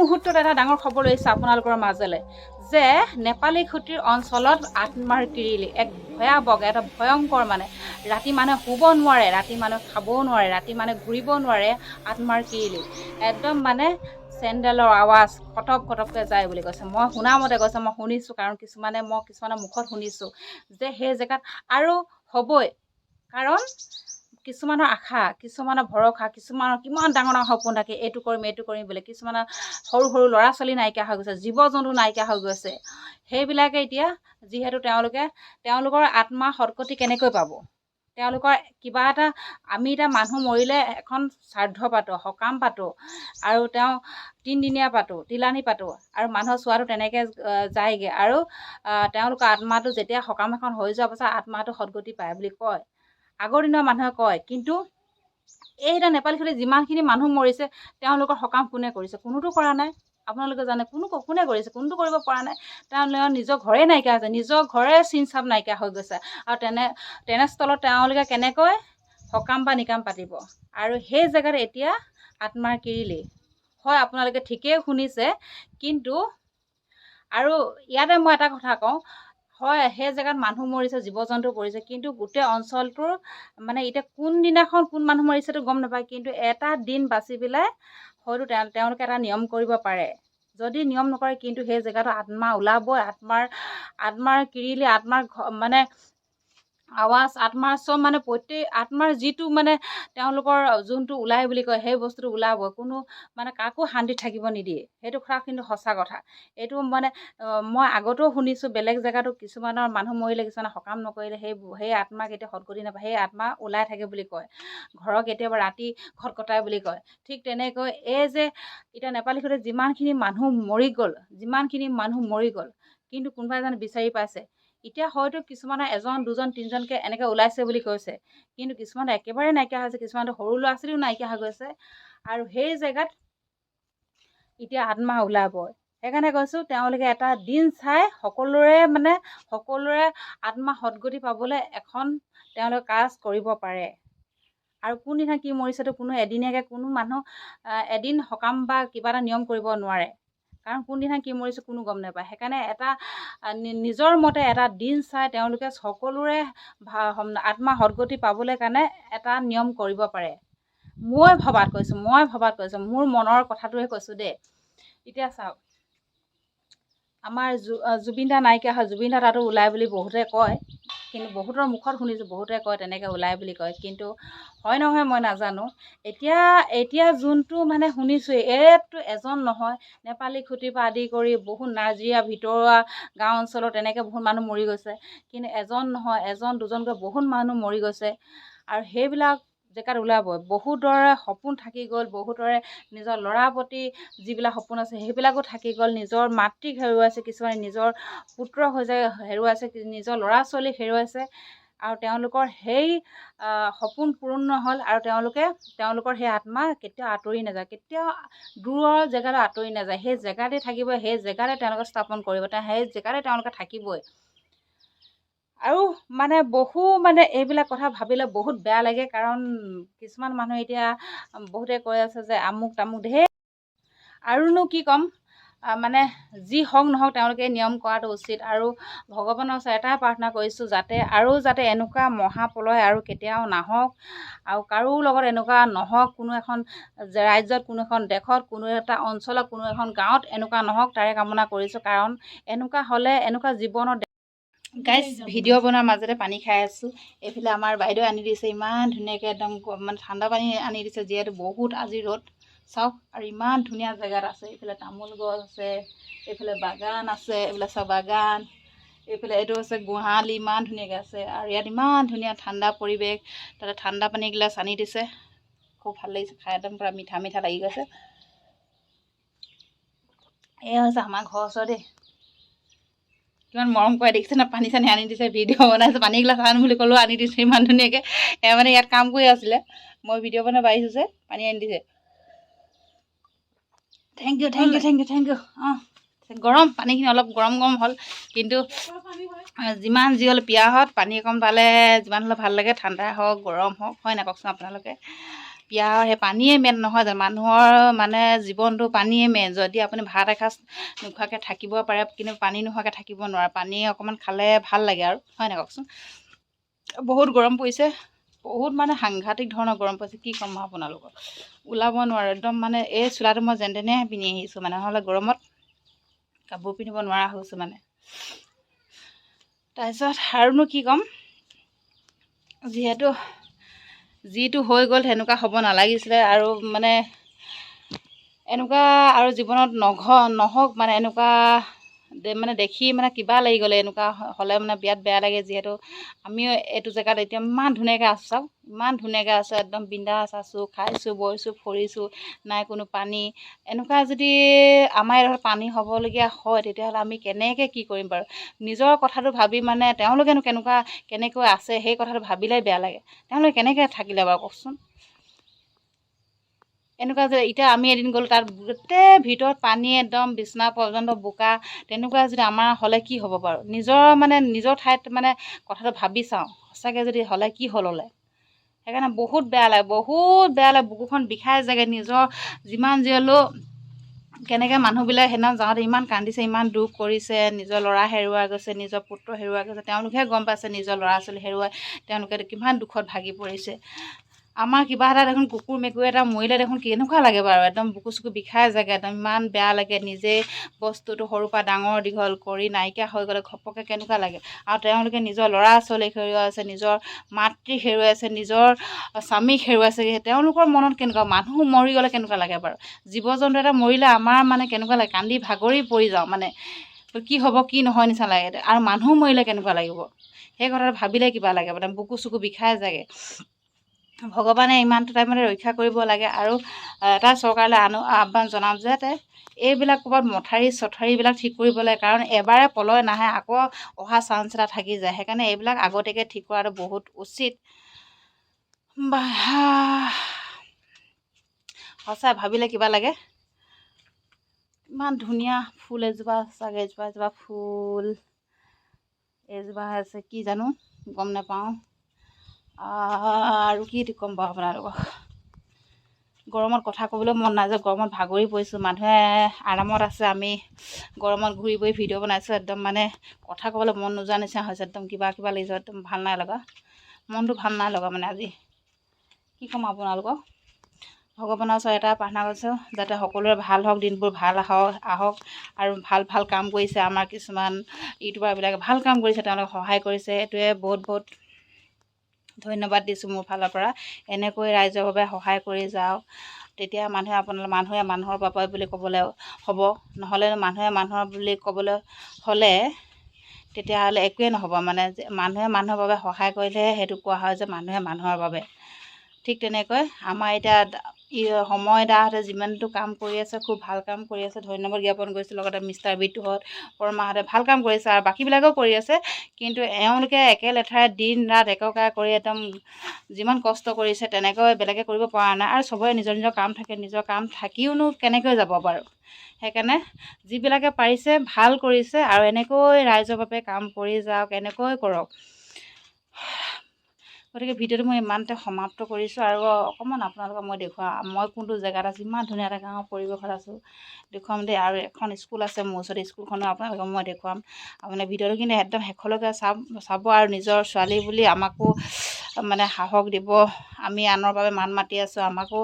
মুহূৰ্তত এটা ডাঙৰ খবৰ লৈছে আপোনালোকৰ মাজলৈ যে নেপালী খুটিৰ অঞ্চলত আত্মাৰ কিৰিলি এক ভয়াৱহ এটা ভয়ংকৰ মানে ৰাতি মানুহে শুব নোৱাৰে, ৰাতি মানুহে খাবও নোৱাৰে, ৰাতি মানুহে ঘূৰিব নোৱাৰে। আত্মাৰ কিৰিলি একদম মানে চেণ্ডেলৰ আৱাজ কটক কটককৈ যায় বুলি কৈছে। মই শুনামতে কৈছে, মই শুনিছোঁ, কাৰণ কিছুমানৰ মুখত শুনিছোঁ যে সেই জেগাত আৰু হ'বই। কাৰণ কিছুমানৰ আশা, কিছুমানৰ ভৰসা, কিছুমানৰ কিমান ডাঙৰ ডাঙৰ সপোন থাকে, এইটো কৰিম বুলি। কিছুমানৰ সৰু সৰু ল'ৰা ছোৱালী নাইকিয়া হৈ গৈছে, জীৱ জন্তু নাইকিয়া হৈ গৈছে। সেইবিলাকে এতিয়া যিহেতু তেওঁলোকৰ আত্মা সদগতি কেনেকৈ পাব? তেওঁলোকৰ কিবা এটা, আমি এতিয়া মানুহ মৰিলে এখন শ্ৰাদ্ধ পাতোঁ, সকাম পাতোঁ, আৰু তেওঁ 3 দিনীয়া পাতোঁ, তিলানী পাতোঁ, আৰু মানুহৰ চোৱাটো তেনেকৈ যায়গৈ। আৰু তেওঁলোকৰ আত্মাটো যেতিয়া সকাম এখন হৈ যোৱাৰ পাছত আত্মাটো সদগতি পায় বুলি কয়, আগৰ দিনৰ মানুহে কয়। কিন্তু এই এতিয়া নেপালী খুটিত যিমানখিনি মানুহ মৰিছে, তেওঁলোকৰ সকাম কোনে কৰিছে? কোনোতো কৰা নাই। আপোনালোকে জানে কোনে কৰিছে? কোনোতো কৰিব পৰা নাই। তেওঁলোকৰ নিজৰ ঘৰে নাইকিয়া হৈছে, নিজৰ ঘৰে চিন চাপ নাইকিয়া হৈ গৈছে। আৰু তেনেস্থলত তেওঁলোকে কেনেকৈ সকাম বা নিকাম পাতিব? আৰু সেই জেগাত এতিয়া আত্মাৰ কিৰিলি হয়, আপোনালোকে ঠিকেই শুনিছে। কিন্তু আৰু ইয়াতে মই এটা কথা কওঁ, হয় সেই জেগাত মানুহ মৰিছে, জীৱ জন্তু পৰিছে, কিন্তু গোটেই অঞ্চলটোৰ মানে এতিয়া কোনদিনাখন কোন মানুহ মৰিছেতো গম নাপায়। কিন্তু এটা দিন বাচি পেলাই হয়তো তেওঁলোকে এটা নিয়ম কৰিব পাৰে। যদি নিয়ম নকৰে, কিন্তু সেই জেগাটো আত্মা ওলাবই। আত্মাৰ কিৰিলি, আত্মাৰ মানে আৱাজ, আত্মাৰ চব মানে প্ৰত্যেক আত্মাৰ যিটো মানে তেওঁলোকৰ যোনটো ওলাই বুলি কয়, সেই বস্তুটো ওলাবই। কোনো মানে কাকো শান্তিত থাকিব নিদিয়ে। সেইটো কথা কিন্তু সঁচা কথা। এইটো মানে মই আগতেও শুনিছোঁ, বেলেগ জেগাতো কিছুমানৰ মানুহ মৰিলে, কিছুমানে সকাম নকৰিলে সেই আত্মা কেতিয়াও সদগতি নাপায়, সেই আত্মা ওলাই থাকে বুলি কয়। ঘৰৰ কেতিয়াবা ৰাতি খটখটাই বুলি কয়। ঠিক তেনেকৈ এই যে এতিয়া নেপালী খুটিত যিমানখিনি মানুহ মৰি গ'ল, কিন্তু কোনোবা এজন বিচাৰি পাইছে। এতিয়া হয়তো কিছুমানৰ 1, 2, 3জনকৈ এনেকৈ ওলাইছে বুলি কৈছে, কিন্তু কিছুমানে একেবাৰে নাইকিয়া হৈছে, কিছুমানৰ সৰু ল'ৰা ছোৱালীও নাইকিয়া হৈ গৈছে। আৰু সেই জেগাত এতিয়া আত্মা ওলাবই। সেইকাৰণে কৈছোঁ, তেওঁলোকে এটা দিন চাই সকলোৰে আত্মা সদগতি পাবলৈ এখন তেওঁলোকে কাজ কৰিব পাৰে। আৰু কোনদিনা কি মৰিছেতো কোনো এদিনীয়াকৈ কোনো মানুহ এদিন সকাম বা কিবা এটা নিয়ম কৰিব নোৱাৰে। কাৰণ কোনদিনা কি মৰিছে কোনো গম নাপায়। সেইকাৰণে এটা নিজৰ মতে এটা দিন চাই তেওঁলোকে সকলোৰে আত্মা সদগতি পাবলৈ কাৰণে এটা নিয়ম কৰিব পাৰে। মই ভবাত কৈছোঁ, মোৰ মনৰ কথাটোৱে কৈছোঁ দেই। এতিয়া চাওক, আমাৰ জুবিন দা নাইকিয়া হয়, জুবিন দা তাতো ওলাই বুলি বহুতে কয়। কিন্তু বহুতৰ মুখত শুনিছোঁ, বহুতে কয় তেনেকৈ ওলাই বুলি কয়। কিন্তু হয় নহয় মই নাজানো। এতিয়া যোনটো মানে শুনিছোঁ, এইটো এজন নহয়, নেপালী খুটিৰ পৰা আদি কৰি বহুত নাজিৰা ভিতৰুৱা গাঁও অঞ্চলত তেনেকৈ বহুত মানুহ মৰি গৈছে। কিন্তু এজন নহয়, 1, 2জনকৈ বহুত মানুহ মৰি গৈছে। আৰু সেইবিলাক জেগাত ওলাবই। বহুতৰে সপোন থাকি গ'ল, বহুতৰে নিজৰ ল'ৰাৰ প্ৰতি যিবিলাক সপোন আছে সেইবিলাকো থাকি গ'ল। নিজৰ মাতৃক হেৰুৱাইছে, কিছুমানে নিজৰ পুত্ৰক হেৰুৱাইছে, নিজৰ ল'ৰা ছোৱালীক হেৰুৱাইছে। আৰু তেওঁলোকৰ সেই সপোন পূৰণ নহ'ল। আৰু তেওঁলোকৰ সেই আত্মা কেতিয়াও আঁতৰি নাযায়, কেতিয়াও দূৰৰ জেগালৈ আঁতৰি নাযায়। সেই জেগাতে থাকিব, সেই জেগাতে তেওঁলোকে স্থাপন কৰিব, সেই জেগাতে তেওঁলোকে থাকিবই। আৰু মানে এইবিলাক কথা ভাবিলে বহুত বেয়া লাগে। কাৰণ কিছুমান মানুহ এতিয়া বহুতে কৈ আছে যে আমুক তামুক ঢেৰ, আৰুনো কি ক'ম। মানে যি হওক নহওক, তেওঁলোকে নিয়ম কৰাটো উচিত। আৰু ভগৱানৰ ওচৰত এটাই প্ৰাৰ্থনা কৰিছোঁ, যাতে এনেকুৱা মহাপ্ৰলয় আৰু কেতিয়াও নাহক, আৰু কাৰো লগত এনেকুৱা নহওক। কোনো এখন ৰাজ্যত, কোনো এখন দেশত, কোনো এটা অঞ্চলত, কোনো এখন গাঁৱত এনেকুৱা নহওক, তাৰে কামনা কৰিছোঁ। কাৰণ এনেকুৱা হ'লে এনেকুৱা জীৱনত গাইজ ভিডিঅ' বনোৱাৰ মাজতে পানী খাই আছোঁ। এইফালে আমাৰ বাইদেউ আনি দিছে ইমান ধুনীয়াকৈ, একদম মানে ঠাণ্ডা পানী আনি দিছে, যিহেতু বহুত আজি ৰ'দ। চাওক, আৰু ইমান ধুনীয়া জেগাত আছে। এইফালে তামোল গছ আছে, এইফালে বাগান আছে, এইফালে চাওক বাগান, এইফালে এইটো আছে গোহালি, ইমান ধুনীয়াকৈ আছে। আৰু ইয়াত ইমান ধুনীয়া ঠাণ্ডা পৰিৱেশ, তাতে ঠাণ্ডা পানী গিলাচ আনি দিছে। খুব ভাল লাগিছে খাই, একদম পূৰা মিঠা মিঠা লাগি গৈছে। এয়া হৈছে আমাৰ ঘৰৰ ওচৰ দেই, কিমান মৰম কৰে দেখিছে না। পানী চানী আনি দিছে, ভিডিঅ' বনাইছে, পানী গিলাচ আন বুলি ক'লেও আনি দিছে ইমান ধুনীয়াকৈ। মানে ইয়াত কাম কৰি আছিলে, মই ভিডিঅ' বনাব আহিছোঁ যে পানী আনি দিছে। Thank you. অঁ, গৰম পানীখিনি অলপ গৰম হ'ল। কিন্তু যিমান যি হ'লে পিয়াহত পানী অকণ পালে যিমান হ'লে ভাল লাগে, ঠাণ্ডা হওক গৰম হওক, হয় নাই কওকচোন আপোনালোকে। পিয়াহ সেই পানীয়ে মেইন নহয় জানো মানুহৰ মানে জীৱনটো পানীয়ে মেইন যদি আপুনি ভাত এসাঁজ নোখোৱাকৈ থাকিব পাৰে কিন্তু পানী নোখোৱাকৈ থাকিব নোৱাৰে পানী অকণমান খালে ভাল লাগে আৰু হয় নাই কওকচোন বহুত গৰম পৰিছে বহুত মানে সাংঘাতিক ধৰণৰ গৰম পৰিছে কি ক'ম মই আপোনালোকক ওলাব নোৱাৰোঁ একদম মানে এই চোলাটো মই যেন তেনে পিন্ধি আহিছোঁ মানে নহ'লে গৰমত কাপোৰ পিন্ধিব নোৱাৰা হৈছোঁ মানে তাৰপিছত আৰুনো কি ক'ম যিটো হৈ গ'ল সেনেকুৱা হ'ব নালাগিছিলে আৰু মানে এনেকুৱা আৰু জীৱনত নহওক মানে এনেকুৱা মানে দেখি মানে কিবা লাগি গ'লে এনেকুৱা হ'লে মানে বিৰাট বেয়া লাগে যিহেতু আমিও এইটো জেগাত এতিয়া ইমান ধুনীয়াকৈ আছোঁ চাওক ইমান ধুনীয়াকৈ আছোঁ একদম বিন্দাছ আছোঁ খাইছোঁ বৈছোঁ ফুৰিছোঁ নাই কোনো পানী এনেকুৱা যদি আমাৰ এইডোখৰত পানী হ'বলগীয়া হয় তেতিয়াহ'লে আমি কেনেকৈ কি কৰিম বাৰু নিজৰ কথাটো ভাবি মানে তেওঁলোকেনো কেনেকৈ আছে সেই কথাটো ভাবিলেই বেয়া লাগে তেওঁলোকে কেনেকৈ থাকিলে বাৰু কওকচোন এনেকুৱা যে এতিয়া আমি এদিন গ'লোঁ তাত গোটেই ভিতৰত পানী একদম বিচনা পৰ্যন্ত বোকা তেনেকুৱা যদি আমাৰ হ'লে কি হ'ব বাৰু নিজৰ ঠাইত মানে কথাটো ভাবি চাওঁ সঁচাকৈ যদি হ'লে কি হ'লে সেইকাৰণে বহুত বেয়া লাগে বুকুখন বিষাই যায়গৈ নিজৰ যিমান যি হ'লেও কেনেকৈ মানুহবিলাক সেইদিনা যাওঁতে ইমান কান্দিছে ইমান দুখ কৰিছে নিজৰ ল'ৰা হেৰুৱাই গৈছে নিজৰ পুত্ৰ হেৰুৱাই গৈছে তেওঁলোকেহে গম পাইছে নিজৰ ল'ৰা ছোৱালী হেৰুৱাই তেওঁলোকে কিমান দুখত ভাগি পৰিছে আমাৰ কিবা এটা দেখোন কুকুৰ মেকুৰী এটা মৰিলে দেখোন কেনেকুৱা লাগে বাৰু একদম বুকু চুকু বিষাই যায়গৈ একদম ইমান বেয়া লাগে নিজেই বস্তুটো সৰুৰ পৰা ডাঙৰ দীঘল কৰি নাইকিয়া হৈ গ'লে ঘপককৈ কেনেকুৱা লাগে আৰু তেওঁলোকে নিজৰ ল'ৰা ছোৱালীক হেৰুৱাইছে নিজৰ মাতৃক হেৰুৱাইছে নিজৰ স্বামীক হেৰুৱাইছে তেওঁলোকৰ মনত কেনেকুৱা মানুহ মৰি গ'লে কেনেকুৱা লাগে বাৰু জীৱ জন্তু এটা মৰিলে আমাৰ মানে কেনেকুৱা লাগে কান্দি ভাগৰি পৰি যাওঁ মানে কি হ'ব কি নহয় নিচিনা লাগে আৰু মানুহ মৰিলে কেনেকুৱা লাগিব সেই কথাটো ভাবিলে কিবা লাগে মানে বুকু চুকু বিষাই যায়গৈ ভগৱানে ইমানটো টাইমতে ৰক্ষা কৰিব লাগে আৰু এটা চৰকাৰলৈ আহ্বান জনাম যাতে এইবিলাক ক'ৰবাত মথাউৰি ঠিক কৰিব লাগে কাৰণ এবাৰে পলয় নাহে আকৌ অহা চান্স এটা থাকি যায় সেইকাৰণে এইবিলাক আগতীয়াকৈ ঠিক কৰাটো বহুত উচিত সঁচাই ভাবিলে কিবা লাগে ইমান ধুনীয়া ফুল এজোপা চাগে এজোপা ফুল এজোপা আছে কি জানো গম নাপাওঁ আৰু কি ক'ম বাৰু আপোনালোকক গৰমত কথা ক'বলৈ মন নাযায় গৰমত ভাগৰি পৰিছোঁ মানুহে আৰামত আছে আমি গৰমত ঘূৰি ফুৰি ভিডিঅ' বনাইছোঁ একদম মানে কথা ক'বলৈ মন নোযোৱা নিচিনা হৈছে একদম কিবা লাগিছে একদম ভাল নাই লগা মনটো ভাল নাই লগা মানে আজি কি ক'ম আপোনালোকক ভগৱানৰ ওচৰত এটা প্ৰাৰ্থনা কৰিছোঁ যাতে সকলোৰে ভাল হওক দিনবোৰ ভাল আহক আৰু ভাল কাম কৰিছে আমাৰ কিছুমান ইউটিউবাৰবিলাকে ভাল কাম কৰিছে তেওঁলোকে সহায় কৰিছে এইটোৱে বহুত ধন্যবাদ দিছোঁ মোৰ ফালৰ পৰা এনেকৈ ৰাইজৰ বাবে সহায় কৰি যাওক তেতিয়া মানুহে মানুহৰ বাবে বুলি ক'বলৈ হ'ব নহ'লে মানুহে মানুহৰ বুলি ক'বলৈ হ'লে তেতিয়াহ'লে একোৱেই নহ'ব মানে মানুহে মানুহৰ বাবে সহায় কৰিলেহে সেইটো কোৱা হয় যে মানুহে মানুহৰ বাবে ঠিক তেনেকৈ আমাৰ এতিয়া সময় দাহঁতে যিমানটো কাম কৰি আছে খুব ভাল কাম কৰি আছে ধন্যবাদ জ্ঞাপন কৰিছোঁ লগতে মিষ্টাৰ বিটুহঁত পৰমাহঁতে ভাল কাম কৰিছে আৰু বাকীবিলাকেও কৰি আছে কিন্তু এওঁলোকে একে লেঠাৰে দিন ৰাত একেকাৰ কৰি একদম যিমান কষ্ট কৰিছে তেনেকৈ বেলেগে কৰিব পৰা নাই আৰু চবৰে নিজৰ কাম থাকে নিজৰ কাম থাকিওনো কেনেকৈ যাব বাৰু সেইকাৰণে যিবিলাকে পাৰিছে ভাল কৰিছে আৰু এনেকৈ ৰাইজৰ বাবে কাম কৰি যাওক এনেকৈ কৰক গতিকে ভিডিঅ'টো মই ইমানতে সমাপ্ত কৰিছোঁ আৰু অকণমান আপোনালোকক মই দেখুৱাম মই কোনটো জেগাত আছোঁ ইমান ধুনীয়া এটা গাঁৱৰ পৰিৱেশত আছোঁ দেখুৱাম দেই আৰু এখন স্কুল আছে মোৰ ওচৰত স্কুলখনো আপোনালোকক মই দেখুৱাম আপোনাৰ ভিডিঅ'টো কিন্তু একদম শেষলৈকে চাব আৰু নিজৰ ছোৱালী বুলি আমাকো মানে সাহস দিব আমি আনৰ বাবে মান মাতি আছোঁ আমাকো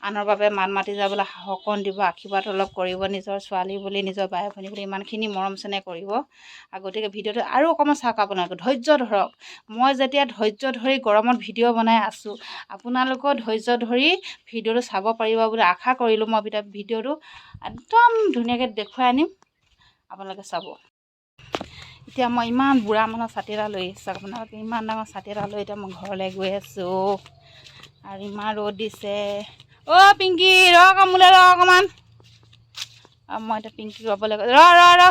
আনৰ বাবে মান মাতি যাবলৈ সাহসকণ দিব আশীৰ্বাদ অলপ কৰিব নিজৰ ছোৱালী বুলি নিজৰ বাই ভনী বুলি ইমানখিনি মৰম চেনেহ কৰিব গতিকে ভিডিঅ'টো আৰু অকণমান চাওক আপোনালোকে ধৈৰ্য ধৰক মই যেতিয়া ধৈৰ্য ধৰি গৰমত ভিডিঅ' বনাই আছোঁ আপোনালোকেও ধৈৰ্য ধৰি ভিডিঅ'টো চাব পাৰিব বুলি আশা কৰিলোঁ মই ভিডিঅ'টো একদম ধুনীয়াকৈ দেখুৱাই আনিম আপোনালোকে চাব এতিয়া মই ইমান বুঢ়া মানুহৰ ছাতি এটা লৈ আহিছোঁ আপোনালোকে ইমান ডাঙৰ ছাতি এটা লৈ এতিয়া মই ঘৰলৈ গৈ আছোঁ আৰু ইমান ৰ'দ দিছে অ' পিংকি মোলৈ অকণমান মই এতিয়া পিংকি ৰ'বলৈ ৰ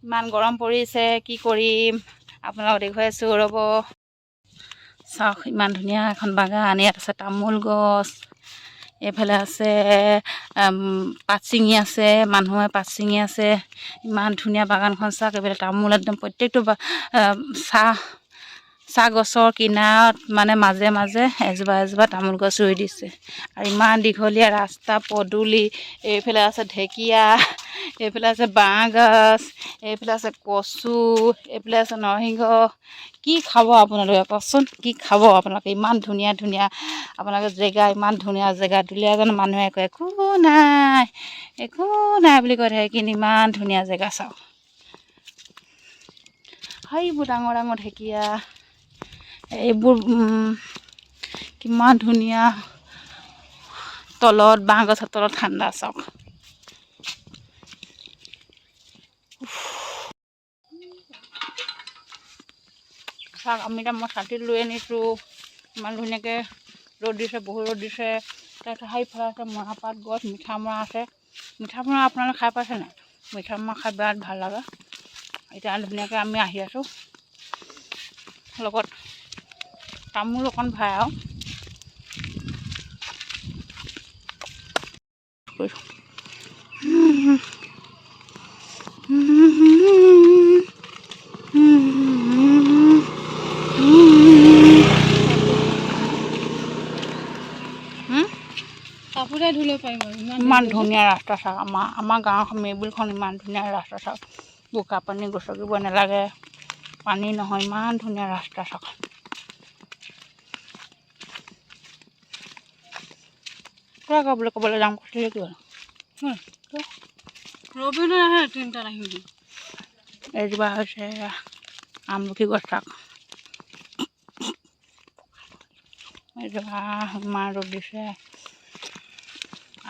ইমান গৰম পৰিছে কি কৰিম আপোনালোকক দেখুৱাই আছোঁ ৰ'ব চাওক ইমান ধুনীয়া এখন বাগান ইয়াত আছে তামোল গছ এইফালে আছে পাত ছিঙি আছে মানুহে পাত ছিঙি আছে ইমান ধুনীয়া বাগানখন চাওক এইফালে তামোল একদম প্ৰত্যেকটো চাহ গছৰ কিনাৰত মানে মাজে মাজে এজোপা এজোপা তামোল গছ ৰুই দিছে। আৰু ইমান দীঘলীয়া ৰাস্তা পদূলি, এইফালে আছে ঢেকীয়া, এইফালে আছে বাঁহ গাজ, এইফালে আছে কচু, এইফালে আছে নৰসিংহ। কি খাব আপোনালোকে কওকচোন, কি খাব আপোনালোকে? ইমান ধুনীয়া ধুনীয়া আপোনালোকে জেগা, ইমান ধুনীয়া জেগা দুলীয়াজানৰ মানুহে কয় একো নাই, একো নাই বুলি কৈ থাকে, কিন্তু ইমান ধুনীয়া জেগা চাওক। সেইবোৰ ডাঙৰ ডাঙৰ ঢেকীয়া, এইবোৰ কিমান ধুনীয়া, তলত বাঁহ গছৰ তলত ঠাণ্ডা চাওক। চাওক আমি এতিয়া মই ছাতি লৈ আনিছোঁ, ইমান ধুনীয়াকৈ ৰ'দ দিছে, বহুত ৰ'দ দিছে। তাৰপিছত সেইফালে আছে মৰাপাট গছ, মিঠা মৰা আছে। মিঠা মৰা আপোনালোকে খাই পাইছে নাই? মিঠা মৰা খাই বিৰাট ভাল লাগে। এতিয়া ধুনীয়াকৈ আমি আহি আছোঁ, লগত তামোল অকণ ভাই আৰু কাপোৰে ধুলে পাৰিম আৰু ইমান ধুনীয়া ৰাস্তা চাওক। আমাৰ গাঁৱৰ মেবুলখন ইমান ধুনীয়া ৰাস্তা চাওক। বোকা পানী গচকিব নালাগে, পানী নহয়, ইমান ধুনীয়া ৰাস্তা চাওক। তই ক'বলৈ ক'বলৈ যাম কৈছিলে কি হ'ল? ৰবিলৈ আহে 3টাত আহিবি। এইজোপা হৈছে আমলখি গছ চাওক। এইজোপা ইমান ৰ'দ দিছে।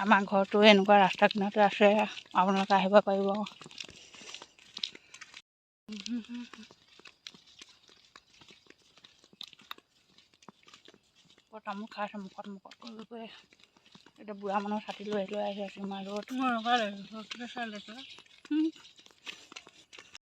আমাৰ ঘৰটো এনেকুৱা ৰাস্তা কিনাৰতে আছে, আপোনালোকে আহিব পাৰিব। তামোল খাই আছে মুখত কৰি এতিয়া বুঢ়া মানুহৰ ছাতি লৈ আহি আছোঁ, ইমান ৰ'দ। মই ৰখা চাই লৈছোঁ।